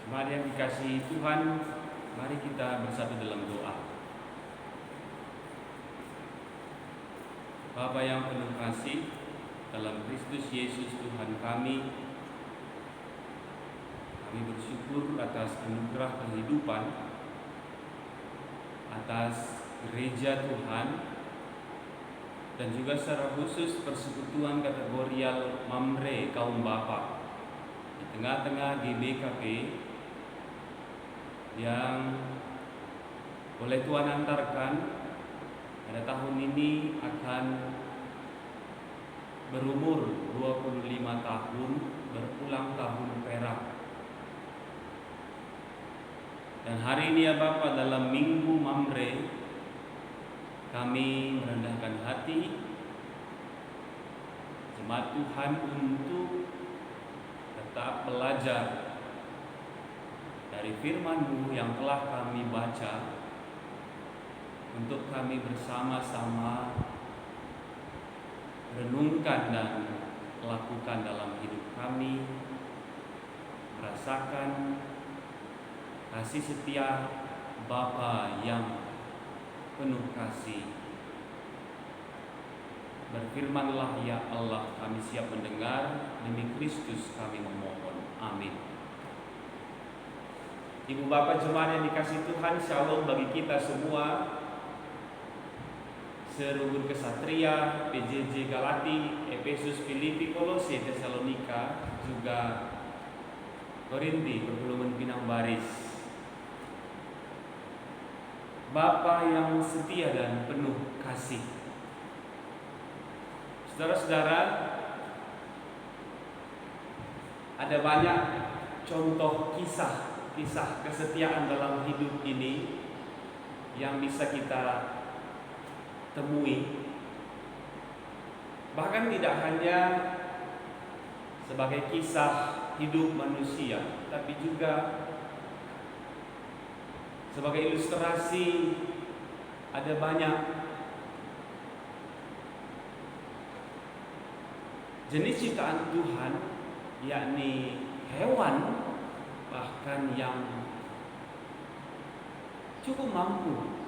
Jemaat yang dikasihi Tuhan, mari kita bersatu dalam doa. Bapa yang penuh kasih, dalam Kristus Yesus Tuhan kami bersyukur atas anugerah kehidupan, atas gereja Tuhan, dan juga secara khusus persekutuan kategorial Mamre kaum Bapa di tengah-tengah GBKP yang boleh Tuhan antarkan pada tahun ini akan berumur 25 tahun, berulang tahun perak. Dan hari ini ya Bapak, dalam Minggu Mamre kami merendahkan hati jemaat Tuhan untuk tetap belajar dari firman-Mu yang telah kami baca, untuk kami bersama-sama renungkan dan lakukan dalam hidup kami, merasakan kasih setia Bapa yang penuh kasih. Berfirmanlah ya Allah, kami siap mendengar, demi Kristus kami memohon. Amin. Ibu bapak jemaat yang dikasihi Tuhan, shalom bagi kita semua. Serubur Kesatria, PJJ Galati, Efesus, Filipi, Kolose, Tesalonika, juga Korinti, Perpuluhan Pinang Baris. Bapa yang setia dan penuh kasih. Saudara-saudara, ada banyak contoh kisah kesetiaan dalam hidup ini yang bisa kita temui. Bahkan tidak hanya sebagai kisah hidup manusia, tapi juga sebagai ilustrasi ada banyak jenis ciptaan Tuhan, yakni hewan bahkan yang cukup mampu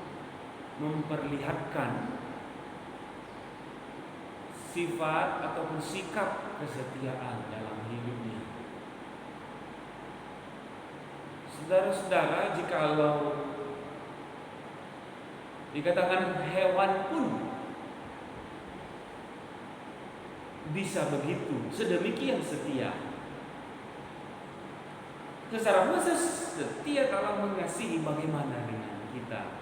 memperlihatkan sifat ataupun sikap kesetiaan dalam hidupnya. Saudara-saudara, jikalau dikatakan hewan pun bisa begitu, sedemikian setia. Secara khusus setia dalam mengasihi, bagaimana dengan kita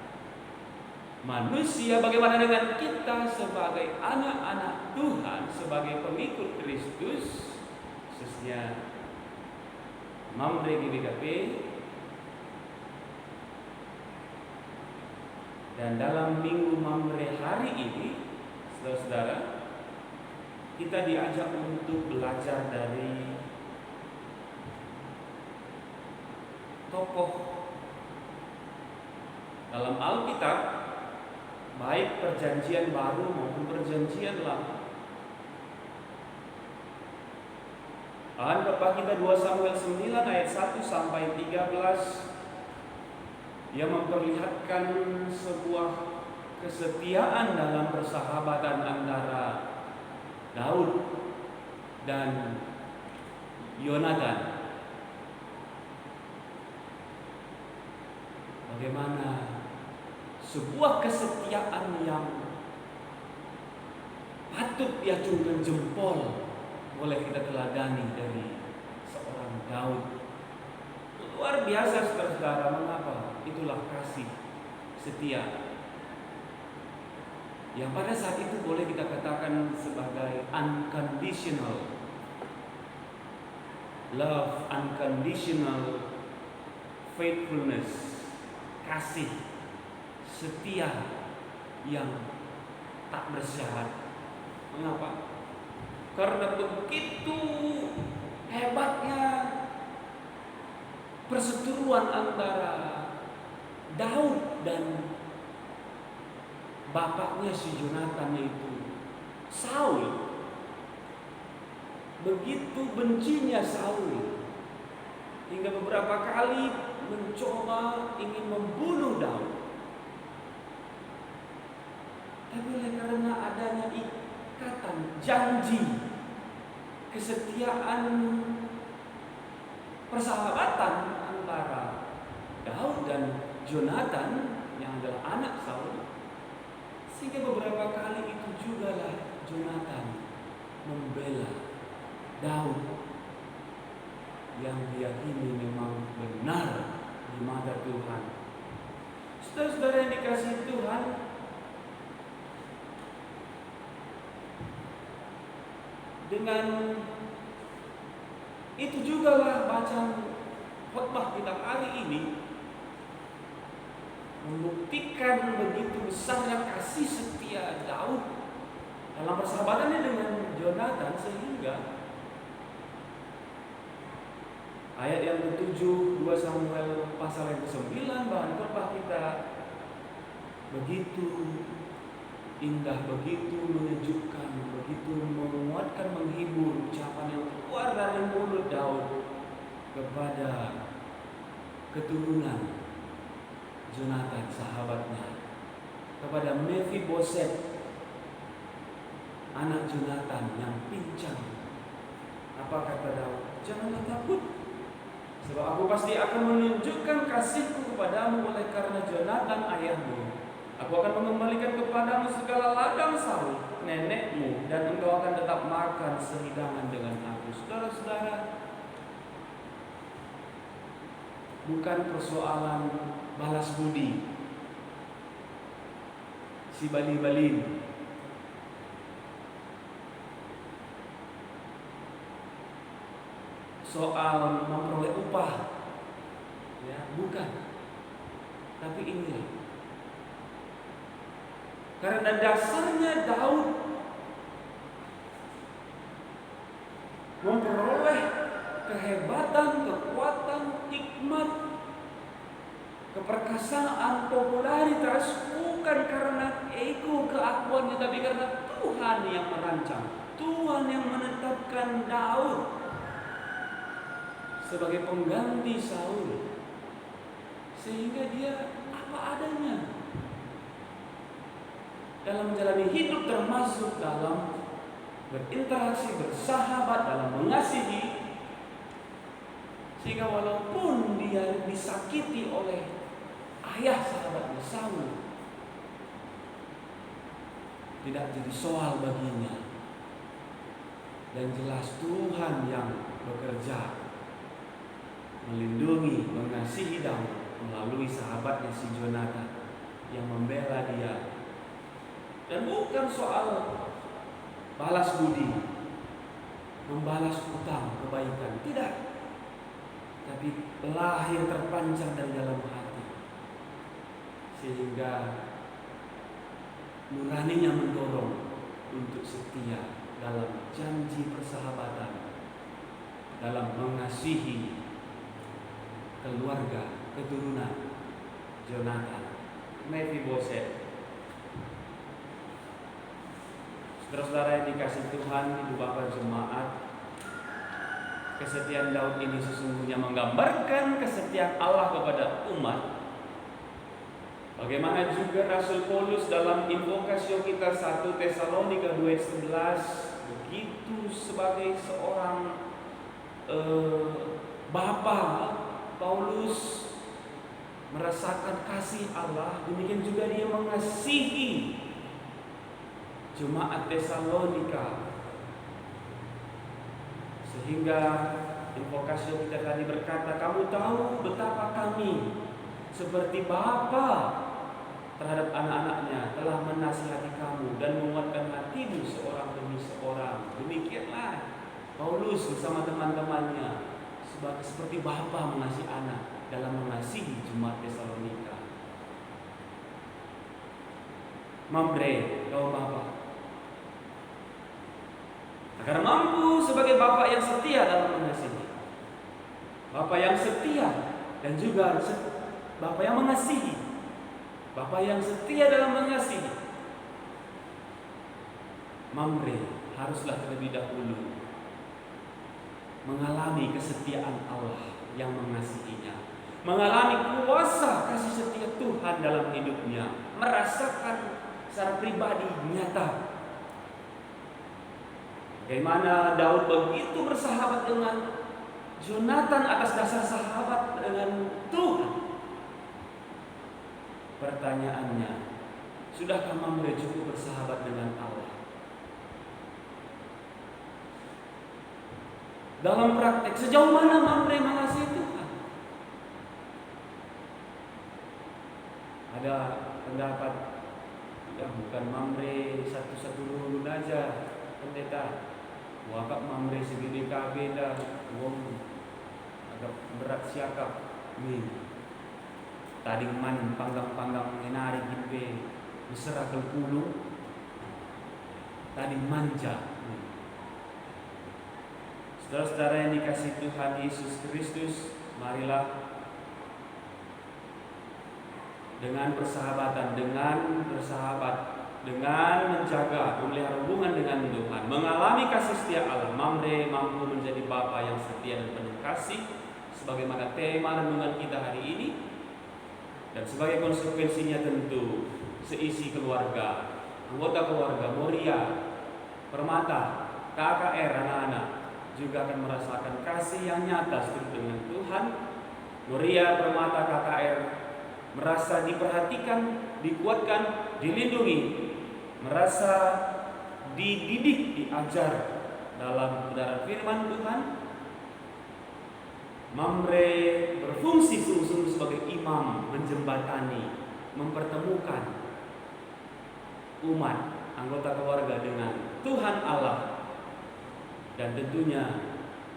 manusia, bagaimana dengan kita sebagai anak-anak Tuhan, sebagai pengikut Kristus, khususnya Mamre GBKP. Dan dalam Minggu Mamre hari ini, saudara-saudara, kita diajak untuk belajar dari tokoh dalam Alkitab, baik perjanjian baru maupun perjanjian lama. Bahan Bapak kita 2 Samuel 9 ayat 1 sampai 13 yang memperlihatkan sebuah kesetiaan dalam persahabatan antara Daud dan Yonatan. Bagaimana sebuah kesetiaan yang patut diacungkan jempol boleh kita teladani dari seorang Daud. Luar biasa saudara-saudara. Mengapa? Itulah kasih setia yang pada saat itu boleh kita katakan sebagai unconditional love, unconditional faithfulness, kasih setia yang tak bersyarat. Mengapa? Karena begitu hebatnya perseteruan antara Daud dan bapaknya si Yonatan, yaitu Saul. Begitu bencinya Saul hingga beberapa kali mencoba ingin membunuh Daud. Tapi oleh karena adanya ikatan janji, kesetiaan, persahabatan antara Daud dan Jonathan yang adalah anak Saul, sehingga beberapa kali itu jugalah Jonathan membela Daud yang diyakini memang benar di mata Tuhan. Saudara-saudara yang dikasihi Tuhan, dengan itu jugalah bacaan khotbah kita hari ini membuktikan begitu besarnya kasih setia Daud dalam persahabatannya dengan Jonathan, sehingga ayat yang ke-7 2 Samuel pasal yang ke-9 bahan khotbah kita begitu indah, begitu menyejukkan, begitu menguatkan, menghibur ucapan yang keluar dari mulut Daud kepada keturunan Jonathan sahabatnya, kepada Mephiboset anak Jonathan yang pincang. Apa kata Daud? Janganlah takut, sebab aku pasti akan menunjukkan kasihku kepadamu oleh karena Jonathan ayahmu. Aku akan mengembalikan kepadamu segala ladang sawit nenekmu, dan engkau akan tetap makan sehidangan dengan aku. Saudara-saudara, bukan persoalan balas budi si bali-balin, soal memperoleh upah, ya, bukan. Tapi inilah, karena dasarnya Daud memperoleh kehebatan, kekuatan, hikmat, keperkasaan, popularitas bukan karena ego keakuannya, tapi karena Tuhan yang merancang, Tuhan yang menetapkan Daud sebagai pengganti Saul, sehingga dia apa adanya dalam menjalani hidup, termasuk dalam berinteraksi, bersahabat, dalam mengasihi, sehingga walaupun dia disakiti oleh ayah sahabatnya Saul, tidak jadi soal baginya, dan jelas Tuhan yang bekerja melindungi, mengasihi Daud melalui sahabatnya si Jonathan yang membela dia. Dan bukan soal balas budi, membalas utang kebaikan, tidak, tapi lahir terpancar dari dalam hati, sehingga nuraninya mendorong untuk setia dalam janji persahabatan, dalam mengasihi keluarga, keturunan Jonathan, Mephiboset. Saudara-saudara yang dikasihi Tuhan, ibu bapak jemaat, kesetiaan Daud ini sesungguhnya menggambarkan kesetiaan Allah kepada umat. Bagaimana juga Rasul Paulus dalam invokasio kita 1 Tesalonika 2:11, begitu sebagai seorang bapa, Paulus merasakan kasih Allah, demikian juga dia mengasihi jemaat Tesalonika, sehingga invokasio kita tadi berkata, kamu tahu betapa kami seperti bapa terhadap anak-anaknya telah menasihati kamu dan menguatkan hatimu seorang demi seorang. Demikianlah Paulus bersama teman-temannya seperti bapa mengasihi anak dalam mengasihi jemaat Tesalonika. Mamre, kau bapa, agar mampu sebagai bapa yang setia dalam mengasihi, bapa yang setia dan juga bapa yang mengasihi, bapa yang setia dalam mengasihi. Mamre haruslah terlebih dahulu mengalami kesetiaan Allah yang mengasihinya, mengalami kuasa kasih setia Tuhan dalam hidupnya, merasakan secara pribadi nyata bagaimana Daud begitu bersahabat dengan Jonathan atas dasar sahabat dengan Tuhan. Pertanyaannya, sudahkah Mamre cukup bersahabat dengan Allah? Dalam praktek, sejauh mana Mamre mengasihi Tuhan? Ada pendapat, ya bukan Mamre satu-satu dulu aja, pendeta. Wakap Mamre segede KB dah, wong agak berat siakap. Nih, tadi man panggang-panggang menari gibe, mesra ke puluh. Tadi manja. Saudara-saudara yang dikasih Tuhan Yesus Kristus, marilah dengan persahabatan, dengan bersahabat, dengan menjaga, memelihara hubungan dengan Tuhan, mengalami kasih setia Allah, Mamre mampu menjadi bapa yang setia dan penuh kasih, sebagaimana tema renungan kita hari ini. Dan sebagai konsekuensinya tentu seisi keluarga, anggota keluarga Moria, Permata, KKR, anak-anak juga akan merasakan kasih yang nyata seturut dengan Tuhan. Moria, Permata, KKR merasa diperhatikan, dikuatkan, dilindungi, merasa dididik, diajar dalam kebenaran firman Tuhan. Mamre berfungsi sungguh-sungguh sebagai imam, menjembatani, mempertemukan umat, anggota keluarga dengan Tuhan Allah. Dan tentunya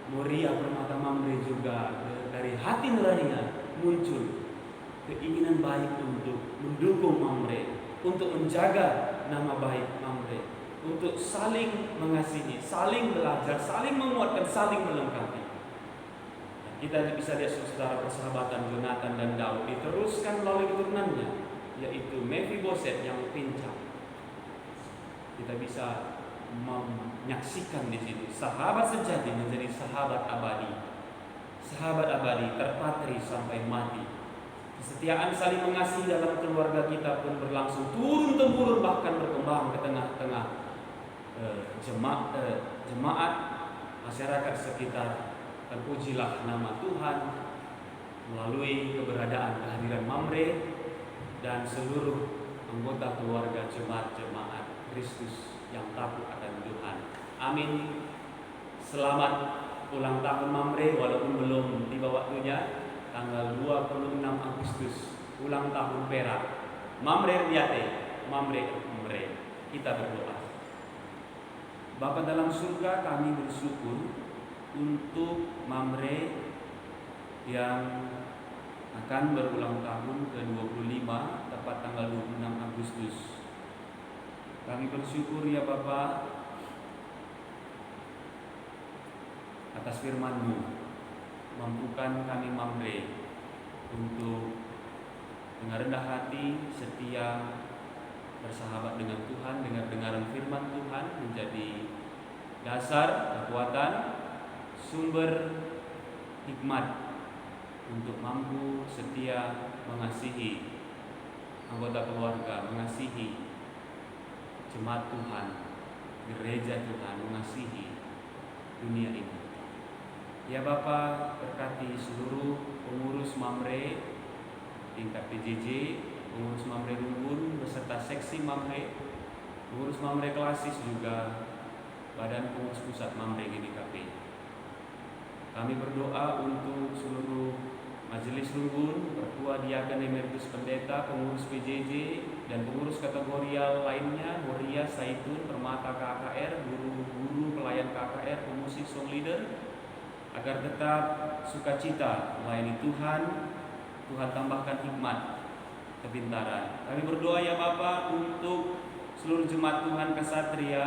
Moria, Permata, Mamre juga dari hati nuraninya muncul keinginan baik untuk mendukung Mamre, untuk menjaga nama baik Mamre, untuk saling mengasihi, saling belajar, saling menguatkan, saling melengkapi. Dan kita bisa lihat saudara persahabatan Jonathan dan Daud diteruskan melalui keturunannya, yaitu Mephiboset yang pincang. Kita bisa menyaksikan di situ sahabat sejati menjadi sahabat abadi, sahabat abadi terpatri sampai mati. Kesetiaan saling mengasihi dalam keluarga kita pun berlangsung turun-temurun, bahkan berkembang ke tengah-tengah jemaat masyarakat sekitar. Terpujilah nama Tuhan melalui keberadaan kehadiran Mamre dan seluruh anggota keluarga jemaat Kristus yang takut akan Tuhan. Amin. Selamat ulang tahun Mamre, walaupun belum tiba waktunya. Tanggal 26 Agustus ulang tahun Perak. Mamre Riate, Mamre. Kita berdoa. Bapa dalam surga, kami bersyukur untuk Mamre yang akan berulang tahun ke-25 tepat tanggal 26 Agustus. Kami bersyukur ya Bapa atas firman-Mu. Mampukan kami Mamre untuk dengan rendah hati, setia, bersahabat dengan Tuhan, dengar-dengaran firman Tuhan menjadi dasar kekuatan, sumber hikmat untuk mampu setia mengasihi anggota keluarga, mengasihi jemaat Tuhan, gereja Tuhan, mengasihi dunia ini. Ya Bapa, berkati seluruh pengurus Mamre tingkat PJJ, pengurus Mamre Lumbun beserta seksi Mamre, pengurus Mamre Klasis juga Badan Pengurus Pusat Mamre GDKP. Kami berdoa untuk seluruh Majelis Lumbun, Pertua Diaken Emeritus Pendeta, pengurus PJJ dan pengurus kategorial lainnya, Moria, Saitun, Permata KKR, guru-guru pelayan KKR, pemusik, song leader, agar tetap sukacita melayani Tuhan. Tuhan tambahkan hikmat, kepintaran. Kami berdoa ya Bapa untuk seluruh jemaat Tuhan Kesatria,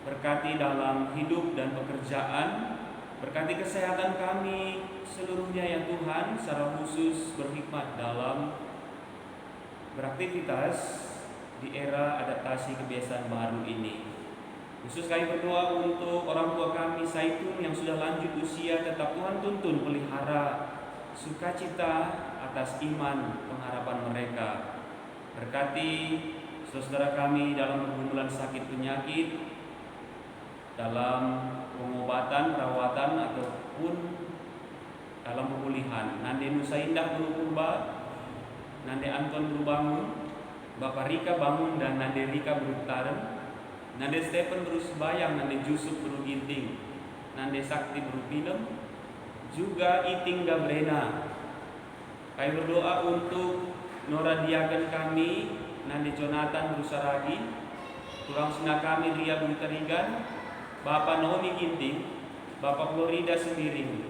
berkati dalam hidup dan pekerjaan, berkati kesehatan kami seluruhnya ya Tuhan, secara khusus berhikmat dalam beraktivitas di era adaptasi kebiasaan baru ini. Khusus kami berdoa untuk orang tua kami Saitun yang sudah lanjut usia, tetap Tuhan tuntun pelihara sukacita atas iman pengharapan mereka. Berkati saudara kami dalam pergumulan sakit penyakit, dalam pengobatan, perawatan ataupun dalam pemulihan. Nande Nusa Indah berubah, Nande Anton berbangun, Bapak Rika bangun dan Nande Rika berutaran, Nande Stephen berusbayang, Nande Jusuf beruginting, Nande Sakti berupinem, juga Iting Gabrena. Kami berdoa untuk Nora Diaken kami, Nande Jonathan berusaragi, tulang sina kami Ria Berutarigan, Bapak Naomi Ginting, Bapak Florida Sembiring,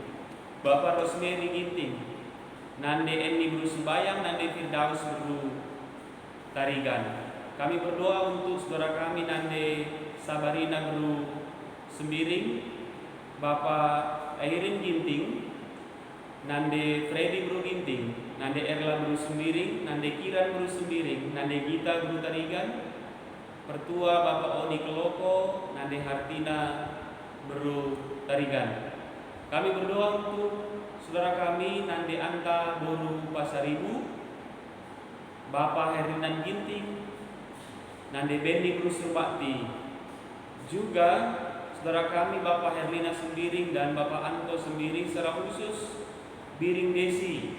Bapak Rosemary Ginting, Nande Eni berusbayang, Nande Firdaus Berutarigan. Kami berdoa untuk saudara kami Nande Sabarina Guru Sembiring, Bapak Airin Ginting, Nande Freddy Bro Ginting, Nande Erla Bro Sembiring, Nande Kiran Bro Sembiring, Nande Gita Bro Tarigan, Pertua Bapak Oni Keloko, Nande Hartina Bro Tarigan. Kami berdoa untuk saudara kami Nande Anta Boru Pasaribu, Bapak Herdinan Ginting, Nande Bendi Bro Surbakti, juga saudara kami Bapak Herlina Sembiring dan Bapak Anto Sembiring, secara khusus Biring Desi,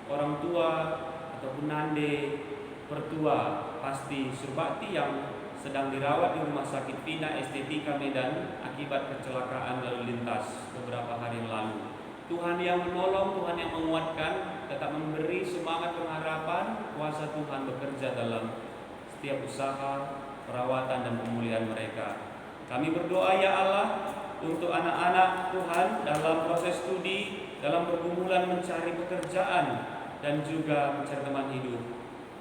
orang tua ataupun Nande Pertua pasti Surbakti yang sedang dirawat di Rumah Sakit Vina Estetika Medan akibat kecelakaan lalu lintas beberapa hari yang lalu. Tuhan yang menolong, Tuhan yang menguatkan, tetap memberi semangat pengharapan, kuasa Tuhan bekerja dalam setiap usaha, perawatan dan pemulihan mereka. Kami berdoa ya Allah untuk anak-anak Tuhan dalam proses studi, dalam pergumulan mencari pekerjaan dan juga mencari teman hidup.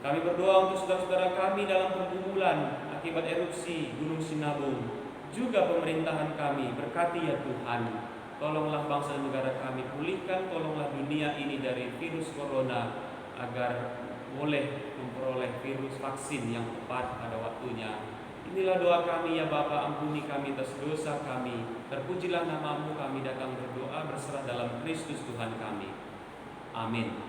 Kami berdoa untuk saudara-saudara kami dalam pergumulan akibat erupsi Gunung Sinabung, juga pemerintahan kami. Berkati ya Tuhan, tolonglah bangsa dan negara kami, pulihkan, tolonglah dunia ini dari virus corona agar boleh memperoleh virus vaksin yang tepat pada waktunya. Inilah doa kami ya Bapa, ampuni kami atas dosa kami. Terpujilah namamu, kami datang berdoa berserah dalam Kristus Tuhan kami. Amin.